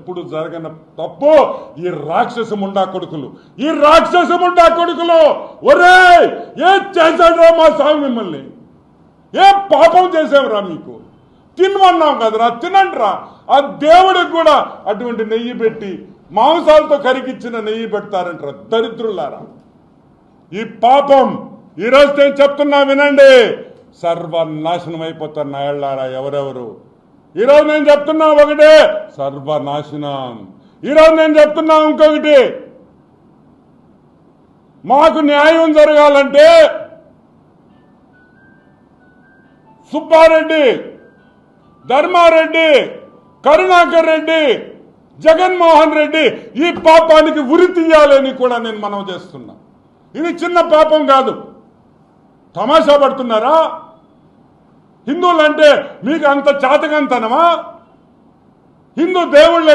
ఎప్పుడు జరగని తప్పు ఈ రాక్షస ముండా కొడుకులు ఒరే ఏం చేశాడురా మా స్వామి మిమ్మల్ని ఏ పాపం చేసేవరా మీకు తినమన్నాం కదరా తినండిరా ఆ దేవుడికి కూడా అటువంటి నెయ్యి పెట్టి మాంసాలతో కరిగిచ్చిన నెయ్యి పెడతారంటారా దరిద్రులారా ఈ పాపం ఈరోజు నేను చెప్తున్నా వినండి సర్వనాశనం అయిపోతారు నాయళ్ళారా ఎవరెవరు ఈరోజు నేను చెప్తున్నా ఒకటే సర్వనాశనం ఈరోజు నేను చెప్తున్నా ఇంకొకటి మాకు న్యాయం జరగాలంటే సుబ్బారెడ్డి ధర్మారెడ్డి కరుణాకర్ రెడ్డి జగన్మోహన్ రెడ్డి ఈ పాపానికి ఉరి తీయాలని కూడా నేను మనవి చేస్తున్నా ఇది చిన్న పాపం కాదు తమాషా పడుతున్నారా హిందువులంటే మీకు అంత చాతకంతనమా హిందూ దేవుళ్ళంటే